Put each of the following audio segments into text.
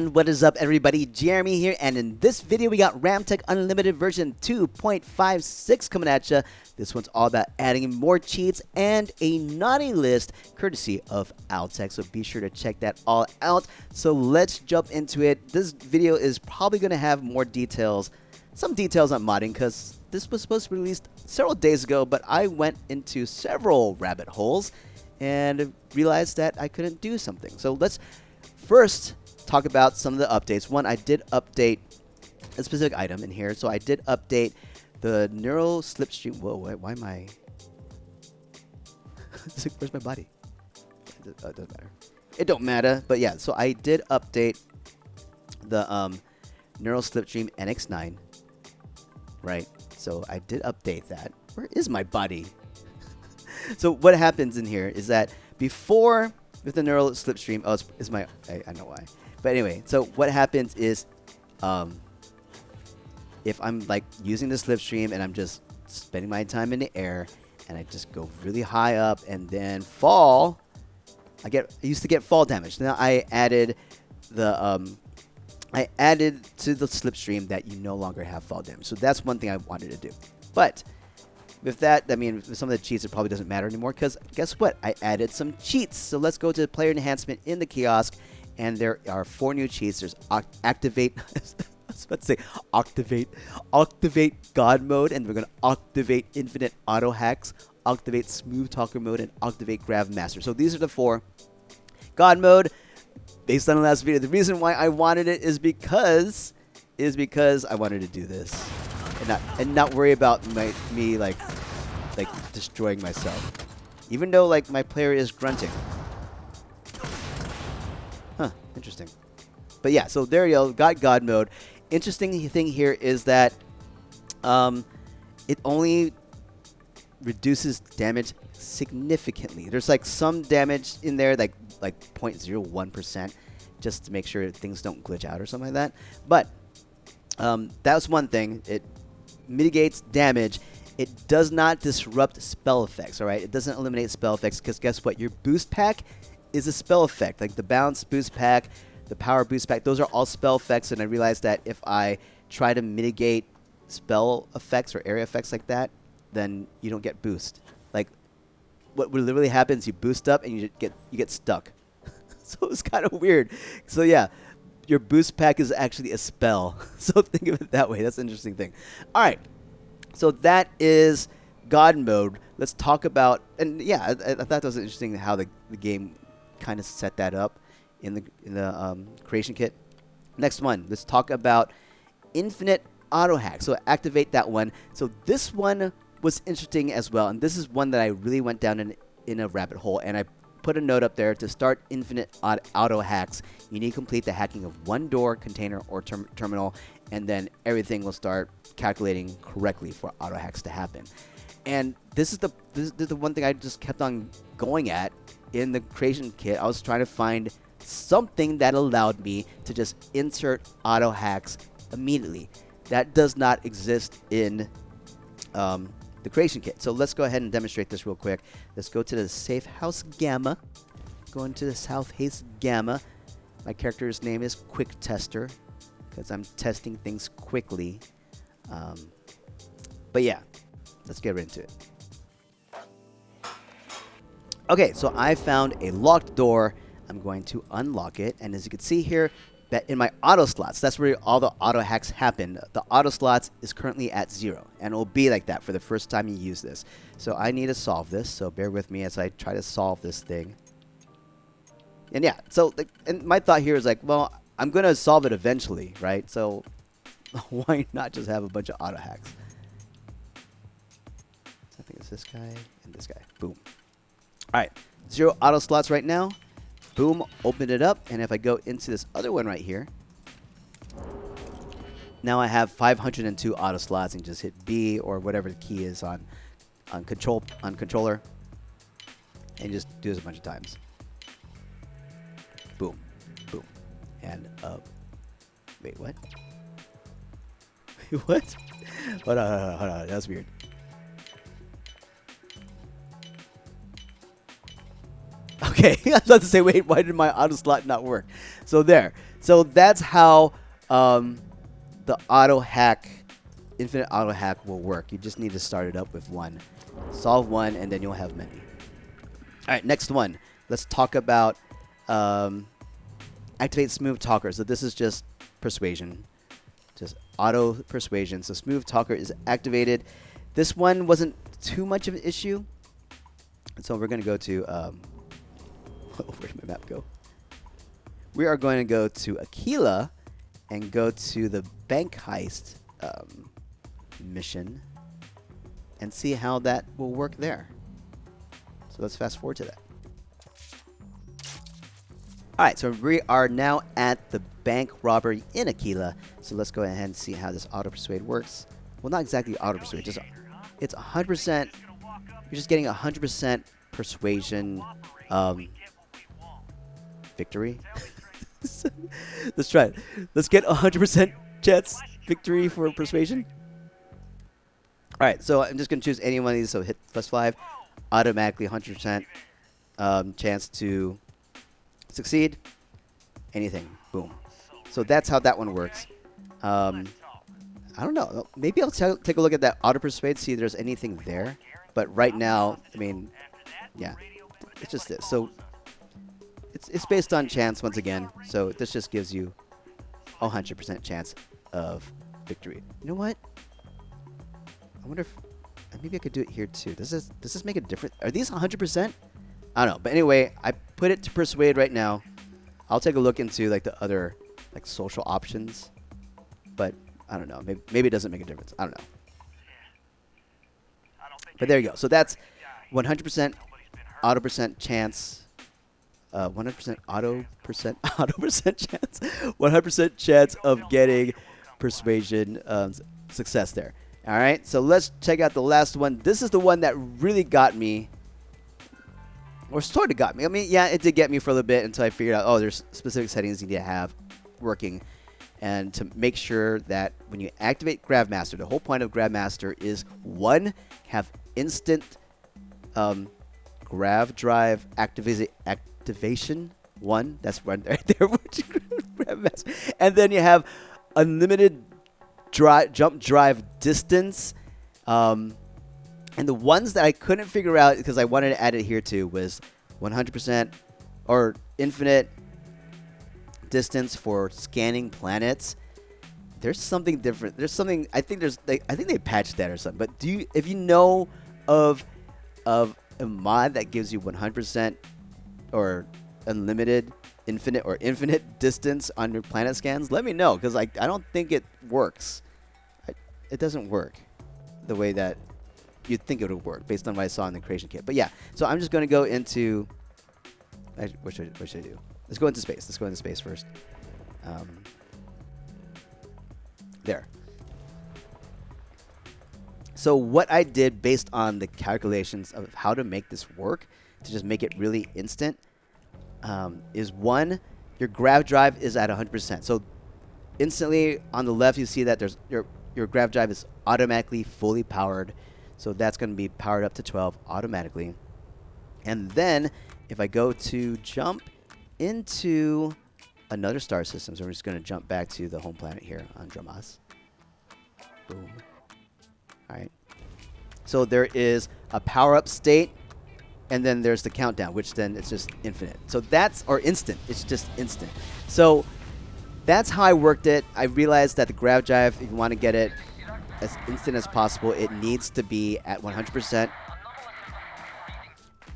And what is up, everybody? Jeremy here, and in this video we got RamTech Unlimited version 2.56 coming at you. This one's all about adding more cheats and a naughty list courtesy of OwlTech, so be sure to check that all out. So let's jump into it. This video is probably going to have more details, some details on modding, because this was supposed to be released several days ago, but I went into several rabbit holes and realized that I couldn't do something. So let's first talk about some of the updates. One, I did update a specific item in here. So I did update the neural slipstream. Whoa, why am I? Where's my body? It doesn't matter. It don't matter. But yeah, so I did update the neural slipstream NX9. Right. So I did update that. Where is my body? So what happens in here is that before with the neural slipstream, I know why. But anyway, so what happens is, if I'm like using the slipstream and I'm just spending my time in the air and I just go really high up and then fall, I used to get fall damage. Now I added to the slipstream that you no longer have fall damage. So that's one thing I wanted to do. But with that, I mean, with some of the cheats, it probably doesn't matter anymore because guess what? I added some cheats. So let's go to player enhancement in the kiosk, and there are 4 new cheats. There's activate. I was about to say activate God mode, and we're gonna activate infinite auto hacks, activate smooth talker mode, and activate Grav master. So these are the 4. God mode, based on the last video. The reason why I wanted it is because I wanted to do this and not worry about me like destroying myself, even though like my player is grunting. Huh, interesting. But yeah, so there you go, got God mode. Interesting thing here is that it only reduces damage significantly. There's like some damage in there, like 0.01%, just to make sure things don't glitch out or something like that. But that's one thing. It mitigates damage. It does not disrupt spell effects, all right? It doesn't eliminate spell effects because guess what? Your boost pack is a spell effect. Like the bounce boost pack, the power boost pack, those are all spell effects, and I realized that if I try to mitigate spell effects or area effects like that, then you don't get boost. Like what literally happens, you boost up and you get stuck. So it's kind of weird. So yeah, your boost pack is actually a spell. So think of it that way. That's an interesting thing. All right. So that is God mode. Let's talk about, and yeah, I thought that was interesting how the game kind of set that up in the creation kit. Next one, let's talk about infinite auto hack. So activate that one. So this one was interesting as well, and this is one that I really went down in a rabbit hole, and I put a note up there. To start infinite auto hacks, you need to complete the hacking of one door, container, or terminal, and then everything will start calculating correctly for auto hacks to happen. And this is the one thing I just kept on going at in the creation kit. I was trying to find something that allowed me to just insert auto hacks immediately. That does not exist in the creation kit. So let's go ahead and demonstrate this real quick. Let's go to the safe house gamma. Go into the south haste gamma. My character's name is Quick Tester because I'm testing things quickly. But yeah, let's get right into it. Okay, so I found a locked door. I'm going to unlock it, and as you can see here, in my auto slots, that's where all the auto hacks happen. The auto slots is currently at 0, and it will be like that for the first time you use this. So I need to solve this, so bear with me as I try to solve this thing. And yeah, so and my thought here is like, well, I'm going to solve it eventually, right? So why not just have a bunch of auto hacks? So I think it's this guy and this guy. Boom. All right, 0 auto slots right now. Boom, open it up, and if I go into this other one right here, now I have 502 auto slots, and just hit B or whatever the key is on controller, and just do this a bunch of times. Boom, boom, and wait, what? What? Hold on, that's weird. Okay, I was about to say, wait, why did my auto slot not work? So there. So that's how the auto hack, infinite auto hack will work. You just need to start it up with one. Solve one, and then you'll have many. All right, next one. Let's talk about activate smooth talker. So this is just persuasion. Just auto persuasion. So smooth talker is activated. This one wasn't too much of an issue. So we're going to go to, where did my map go? We are going to go to Aquila and go to the bank heist mission and see how that will work there. So let's fast forward to that. All right, so we are now at the bank robbery in Aquila. So let's go ahead and see how this auto persuade works. Well, not exactly auto persuade, just it's 100%. You're just getting 100% persuasion victory. Let's try it. Let's get 100% chance victory for persuasion. All right, so I'm just going to choose any one of these. So hit +5, automatically 100% chance to succeed. Anything, boom. So that's how that one works. I don't know. Maybe I'll take a look at that auto persuade, see if there's anything there. But right now, I mean, yeah, it's just this. So it's based on chance once again. So this just gives you a 100% chance of victory. You know what? I wonder if maybe I could do it here too. Does this make a difference? Are these 100%? I don't know. But anyway, I put it to persuade right now. I'll take a look into like the other like social options. But I don't know. Maybe it doesn't make a difference. I don't know. But there you go. So that's 100% auto percent chance. 100% auto percent chance. 100% chance of getting persuasion success there. All right. So let's check out the last one. This is the one that really got me, or sort of got me. I mean, yeah, it did get me for a little bit until I figured out, oh, there's specific settings you need to have working. And to make sure that when you activate Grav Master, the whole point of Grav Master is one, have instant Grav drive activation. One, that's one right there. Grav Master. And then you have unlimited jump drive distance. And the ones that I couldn't figure out because I wanted to add it here too was 100% or infinite distance for scanning planets. There's something different. There's something I think they patched that or something. But if you know of a mod that gives you 100% or unlimited infinite distance on your planet scans, let me know because I don't think it works. It doesn't work the way that you'd think it would work based on what I saw in the creation kit. But yeah, so I'm just going to go into what should I do? Let's go into space. Let's go into space first. There. So what I did based on the calculations of how to make this work, to just make it really instant, is one, your Grav drive is at 100%. So instantly on the left, you see that there's your Grav drive is automatically fully powered. So that's going to be powered up to 12 automatically. And then if I go to jump into another star system, so we're just going to jump back to the home planet here on Dramas. Boom. All right. So there is a power-up state, and then there's the countdown, which then it's just infinite. So that's, or instant. It's just instant. So that's how I worked it. I realized that the Grav drive, if you want to get it as instant as possible, it needs to be at 100%.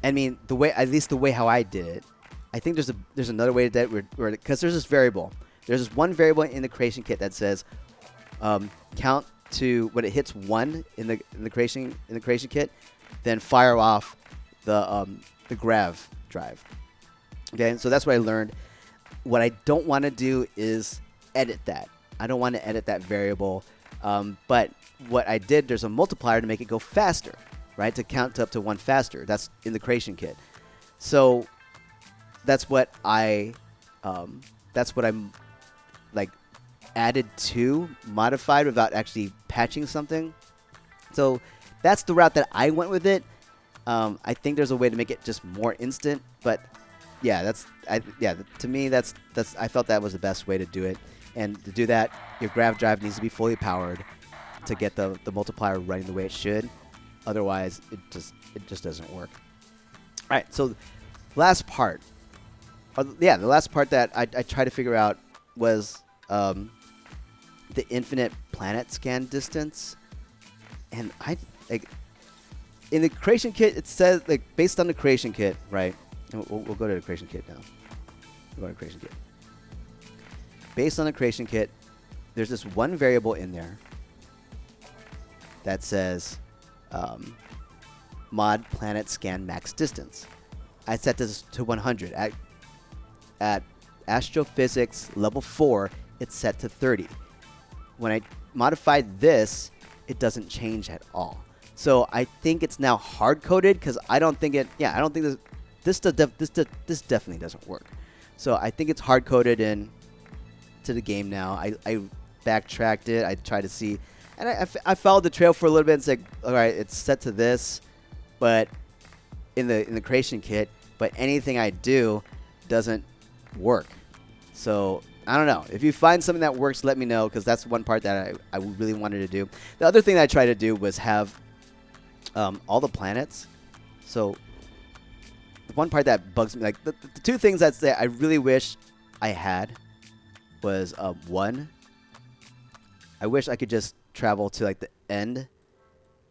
I mean, at least the way how I did it, I think there's another way to do it because there's this variable. There's this one variable in the creation kit that says count to when it hits 1 in the creation kit, then fire off the Grav drive. Okay, so that's what I learned. What I don't want to do is edit that. I don't want to edit that variable. But what I did, there's a multiplier to make it go faster, right? To count up to 1 faster. That's in the creation kit. So that's what I'm like added to, modified without actually patching something. So that's the route that I went with it. I think there's a way to make it just more instant, but yeah, to me, that's I felt that was the best way to do it. And to do that, your Grav drive needs to be fully powered to get the multiplier running the way it should. Otherwise, it just doesn't work. All right, so last part. The last part that I tried to figure out was the infinite planet scan distance. And in the creation kit, it says, like, based on the creation kit, right? And we'll go to the creation kit now. We'll go to the creation kit. Based on the creation kit, there's this one variable in there that says mod planet scan max distance. I set this to 100. At astrophysics level 4, it's set to 30. When I modified this, it doesn't change at all. So I think it's now hard coded because I don't think this definitely doesn't work. So I think it's hard coded in to the game now. I backtracked it. I tried to see, and I followed the trail for a little bit. It's like, all right, it's set to this, but in the creation kit, but anything I do doesn't work. So I don't know. If you find something that works, let me know, because that's one part that I really wanted to do. The other thing that I tried to do was have all the planets. So the one part that bugs me, like the two things that I really wish I had was one, I wish I could just travel to like the end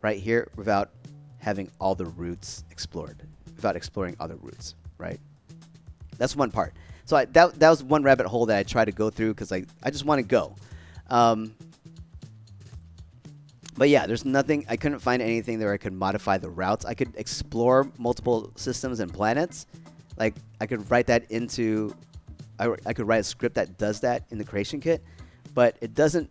right here without having all the routes explored, without exploring other routes, right? That's one part. So that was one rabbit hole that I tried to go through because I just want to go. But yeah, there's nothing. I couldn't find anything where I could modify the routes. I could explore multiple systems and planets. Like I could write that into. I could write a script that does that in the creation kit, but it doesn't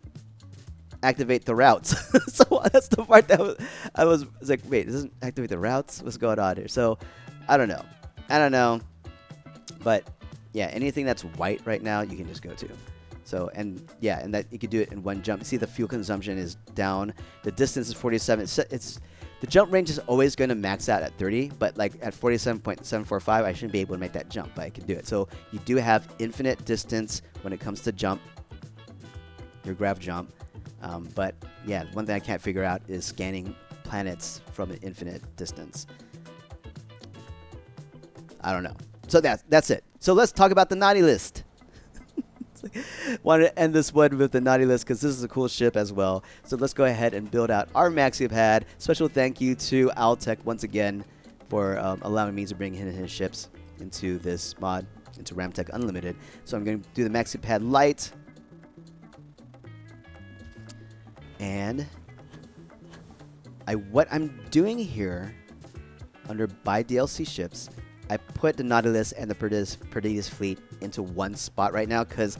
activate the routes. So that's the part that I was like, wait, it doesn't activate the routes? What's going on here? So I don't know. But yeah, anything that's white right now, you can just go to. So, and that you could do it in one jump. See, the fuel consumption is down. The distance is 47. It's the jump range is always going to max out at 30, but like at 47.745, I shouldn't be able to make that jump, but I can do it. So you do have infinite distance when it comes to jump, your Grav jump. But yeah, one thing I can't figure out is scanning planets from an infinite distance. I don't know. So that's it. So let's talk about the Nautilus. Wanted to end this one with the Nautilus because this is a cool ship as well. So let's go ahead and build out our maxi pad. Special thank you to OwlTech once again for allowing me to bring in his ships into this mod, into RamTech Unlimited. So I'm going to do the maxi pad light. And what I'm doing here under buy DLC ships, I put the Nautilus and the Perditus Fleet into one spot right now because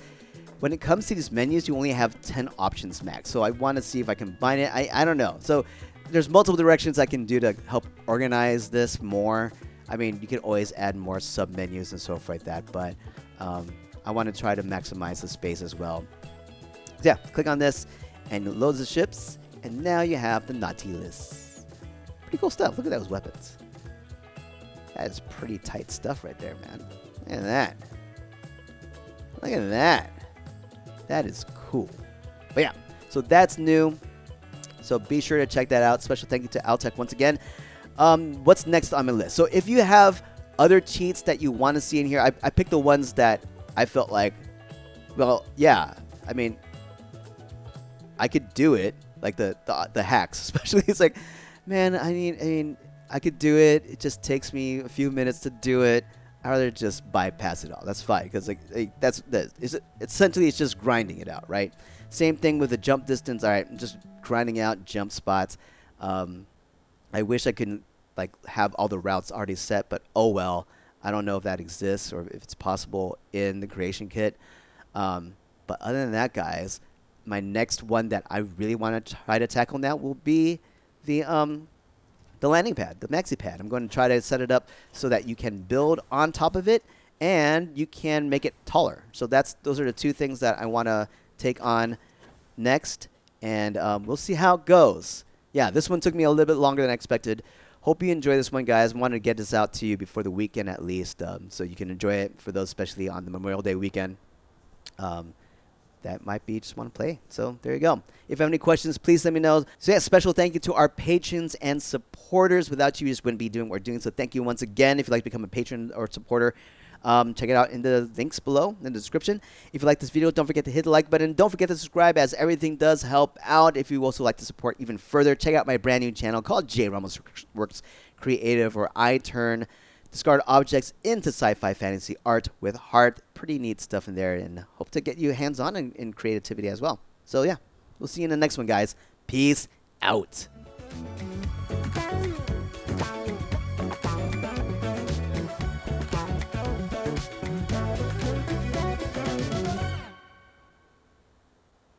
when it comes to these menus, you only have 10 options max. So I want to see if I can combine it. I don't know. So there's multiple directions I can do to help organize this more. I mean, you can always add more sub menus and so forth like that, but I want to try to maximize the space as well. So yeah, click on this and it loads the ships, and now you have the Nautilus. Pretty cool stuff. Look at those weapons. That is pretty tight stuff right there, man. Look at that. Look at that. That is cool. But yeah, so that's new. So be sure to check that out. Special thank you to OwlTech once again. What's next on my list? So if you have other cheats that you want to see in here, I picked the ones that I felt like, well, yeah. I mean, I could do it. Like the hacks, especially. It's like, man, I mean, I could do it. It just takes me a few minutes to do it. I'd rather just bypass it all. That's fine, because essentially it's just grinding it out, right? Same thing with the jump distance. All right, just grinding out jump spots. I wish I could like have all the routes already set, but oh well. I don't know if that exists or if it's possible in the creation kit. But other than that, guys, my next one that I really want to try to tackle now will be the landing pad, the maxi pad. I'm going to try to set it up so that you can build on top of it and you can make it taller. So those are the two things that I want to take on next, and we'll see how it goes. Yeah, this one took me a little bit longer than I expected. Hope you enjoy this one, guys. Wanted to get this out to you before the weekend at least, so you can enjoy it for those, especially on the Memorial Day weekend. That might be just want to play. So there you go. If you have any questions, please let me know. So yeah, special thank you to our patrons and supporters. Without you, we just wouldn't be doing what we're doing. So thank you once again. If you'd like to become a patron or supporter, check it out in the links below in the description. If you like this video, don't forget to hit the like button. Don't forget to subscribe, as everything does help out. If you also like to support even further, check out my brand new channel called J Ramos Works Creative, where I turn discard objects into sci-fi fantasy art with heart. Pretty neat stuff in there, and hope to get you hands-on in creativity as well. So yeah, we'll see you in the next one, guys. Peace out.